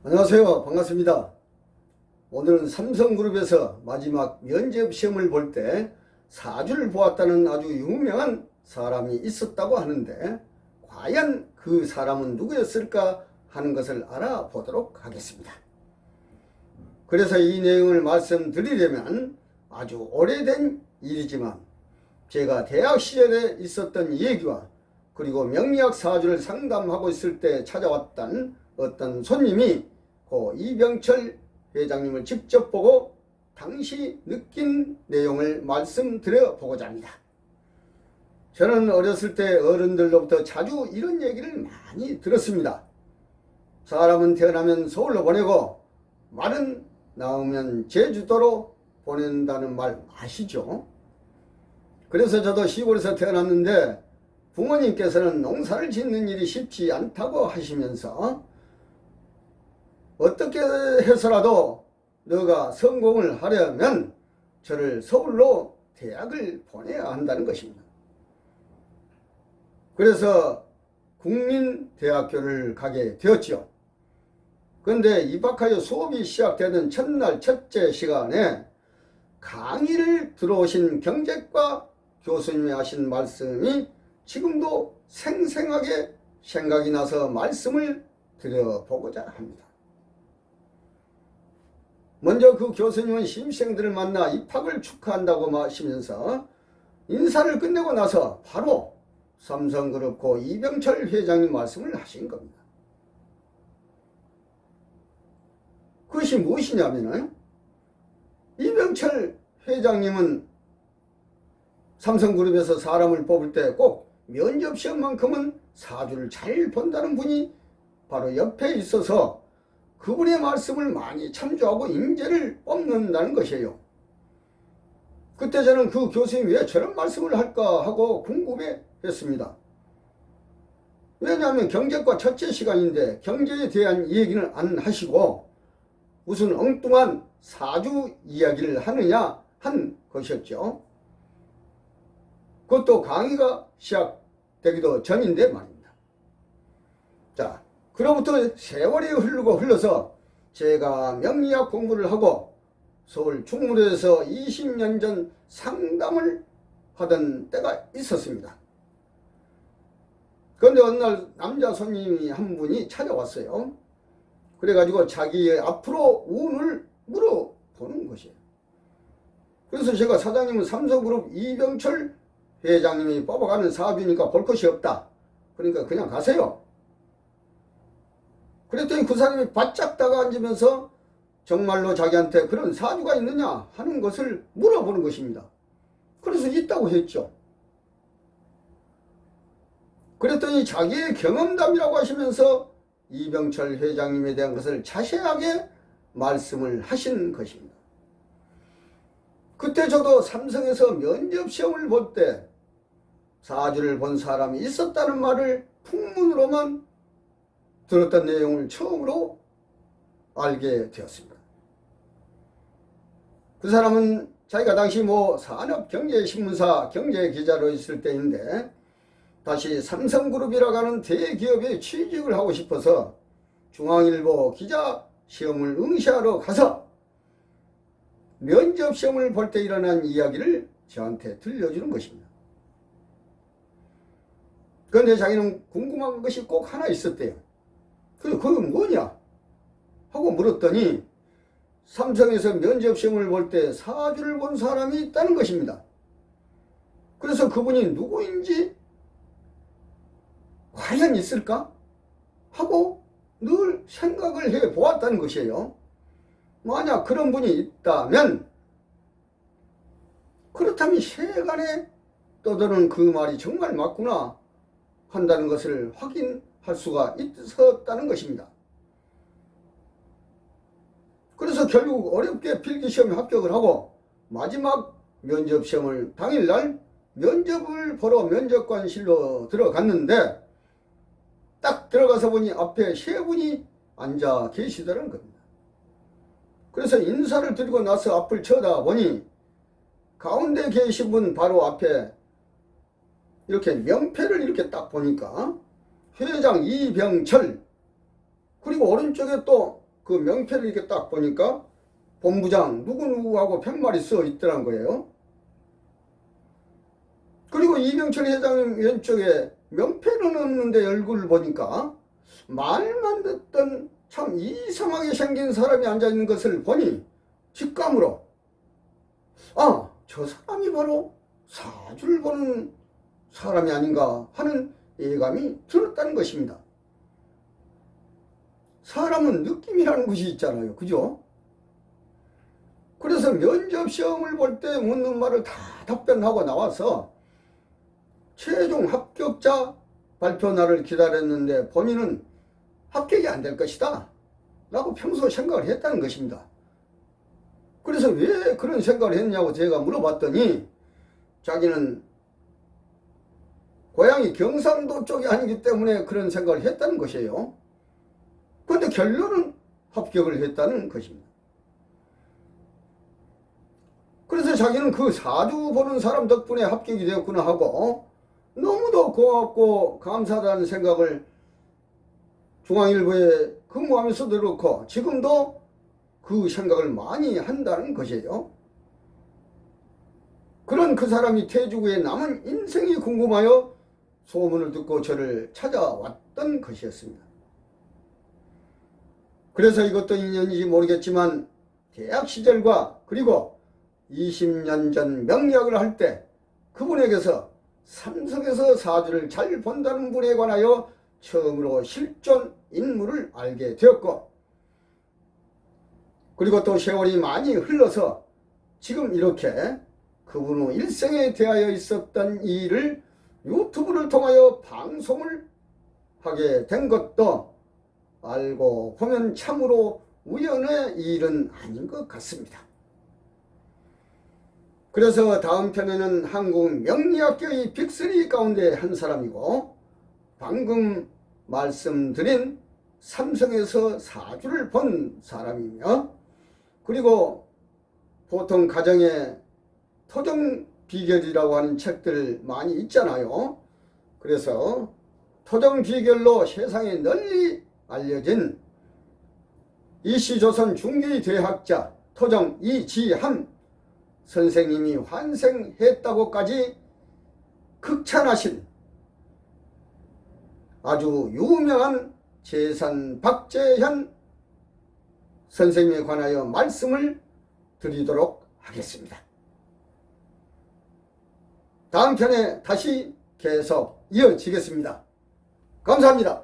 안녕하세요. 반갑습니다. 오늘은 삼성그룹에서 마지막 면접시험을 볼 때 사주를 보았다는 아주 유명한 사람이 있었다고 하는데 과연 그 사람은 누구였을까 하는 것을 알아보도록 하겠습니다. 그래서 이 내용을 말씀드리려면 아주 오래된 일이지만 제가 대학 시절에 있었던 얘기와 그리고 명리학 사주를 상담하고 있을 때 찾아왔던 어떤 손님이 고 이병철 회장님을 직접 보고 당시 느낀 내용을 말씀드려 보고자 합니다. 저는 어렸을 때 어른들로부터 자주 이런 얘기를 많이 들었습니다. 사람은 태어나면 서울로 보내고 말은 나오면 제주도로 보낸다는 말 아시죠? 그래서 저도 시골에서 태어났는데 부모님께서는 농사를 짓는 일이 쉽지 않다고 하시면서 어떻게 해서라도 너가 성공을 하려면 저를 서울로 대학을 보내야 한다는 것입니다. 그래서 국민대학교를 가게 되었죠. 그런데 입학하여 수업이 시작되는 첫날 첫째 시간에 강의를 들어오신 경제과 교수님이 하신 말씀이 지금도 생생하게 생각이 나서 말씀을 드려보고자 합니다. 먼저 그 교수님은 신입생들을 만나 입학을 축하한다고 하시면서 인사를 끝내고 나서 바로 삼성그룹 고 이병철 회장님 말씀을 하신 겁니다. 그것이 무엇이냐면은 이병철 회장님은 삼성그룹에서 사람을 뽑을 때 꼭 면접시험만큼은 사주를 잘 본다는 분이 바로 옆에 있어서 그분의 말씀을 많이 참조하고 인재를 뽑는다는 것이에요. 그때 저는 그 교수님이 왜 저런 말씀을 할까 하고 궁금해 했습니다. 왜냐하면 경제과 첫째 시간인데 경제에 대한 얘기는 안 하시고 무슨 엉뚱한 사주 이야기를 하느냐 한 것이었죠. 그것도 강의가 시작되기도 전인데 말입니다. 자, 그로부터 세월이 흘러서 제가 명리학 공부를 하고 서울 충무로에서 20년 전 상담을 하던 때가 있었습니다. 그런데 어느 날 남자 손님이 한 분이 찾아왔어요. 그래가지고 자기의 앞으로 운을 물어보는 것이에요. 그래서 제가 사장님은 삼성그룹 이병철 회장님이 뽑아가는 사주니까 볼 것이 없다. 그러니까 그냥 가세요. 그랬더니 그 사람이 바짝 다가앉으면서 정말로 자기한테 그런 사주가 있느냐 하는 것을 물어보는 것입니다. 그래서 있다고 했죠. 그랬더니 자기의 경험담이라고 하시면서 이병철 회장님에 대한 것을 자세하게 말씀을 하신 것입니다. 그때 저도 삼성에서 면접시험을 볼 때 사주를 본 사람이 있었다는 말을 풍문으로만 들었던 내용을 처음으로 알게 되었습니다. 그 사람은 자기가 당시 산업경제신문사 경제기자로 있을 때인데 다시 삼성그룹이라고 하는 대기업에 취직을 하고 싶어서 중앙일보 기자 시험을 응시하러 가서 면접시험을 볼 때 일어난 이야기를 저한테 들려주는 것입니다. 그런데 자기는 궁금한 것이 꼭 하나 있었대요. 그건 뭐냐 하고 물었더니 삼성에서 면접시험을 볼 때 사주를 본 사람이 있다는 것입니다. 그래서 그분이 누구인지 과연 있을까 하고 늘 생각을 해 보았다는 것이에요. 만약 그런 분이 있다면 그렇다면 세간에 떠도는 그 말이 정말 맞구나 한다는 것을 확인할 수가 있었다는 것입니다. 그래서 결국 어렵게 필기시험에 합격을 하고 마지막 면접시험을 당일날 면접을 보러 면접관실로 들어갔는데 딱 들어가서 보니 앞에 세 분이 앉아 계시더라는 겁니다. 그래서 인사를 드리고 나서 앞을 쳐다보니 가운데 계신 분 바로 앞에 이렇게 명패를 이렇게 딱 보니까 회장 이병철, 그리고 오른쪽에 또 그 명패를 이렇게 딱 보니까 본부장 누구누구하고 편말이 써 있더란 거예요. 그리고 이병철 회장님 왼쪽에 명패는 없는데 얼굴을 보니까 말만 듣던 참 이상하게 생긴 사람이 앉아있는 것을 보니 직감으로 아, 저 사람이 바로 사주를 보는 사람이 아닌가 하는 예감이 들었다는 것입니다. 사람은 느낌이라는 것이 있잖아요. 그죠? 그래서 면접시험을 볼 때 묻는 말을 다 답변하고 나와서 최종 합격자 발표 날을 기다렸는데 본인은 합격이 안 될 것이다 라고 평소 생각을 했다는 것입니다. 그래서 왜 그런 생각을 했냐고 제가 물어봤더니 자기는 고향이 경상도 쪽이 아니기 때문에 그런 생각을 했다는 것이에요. 그런데 결론은 합격을 했다는 것입니다. 그래서 자기는 그 사주 보는 사람 덕분에 합격이 되었구나 하고 너무도 고맙고 감사하다는 생각을 중앙일보에 근무하면서도 그렇고 지금도 그 생각을 많이 한다는 것이에요. 그런 그 사람이 퇴직 후에 남은 인생이 궁금하여 소문을 듣고 저를 찾아왔던 것이었습니다. 그래서 이것도 인연인지 모르겠지만 대학 시절과 그리고 20년 전 명리학을 할 때 그분에게서 삼성에서 사주를 잘 본다는 분에 관하여 처음으로 실존 인물을 알게 되었고 그리고 또 세월이 많이 흘러서 지금 이렇게 그분 후 일생에 대하여 있었던 이 일을 유튜브를 통하여 방송을 하게 된 것도 알고 보면 참으로 우연의 일은 아닌 것 같습니다. 그래서 다음 편에는 한국 명리학계의 빅3 가운데 한 사람이고 방금 말씀드린 삼성에서 사주를 본 사람이며 그리고 보통 가정에 토정 비결이라고 하는 책들 많이 있잖아요. 그래서 토정 비결로 세상에 널리 알려진 이시조선 중기 대학자 토정 이지함 선생님이 환생했다고까지 극찬하신 아주 유명한 재산 박재현 선생님에 관하여 말씀을 드리도록 하겠습니다. 다음 편에 다시 계속 이어지겠습니다. 감사합니다.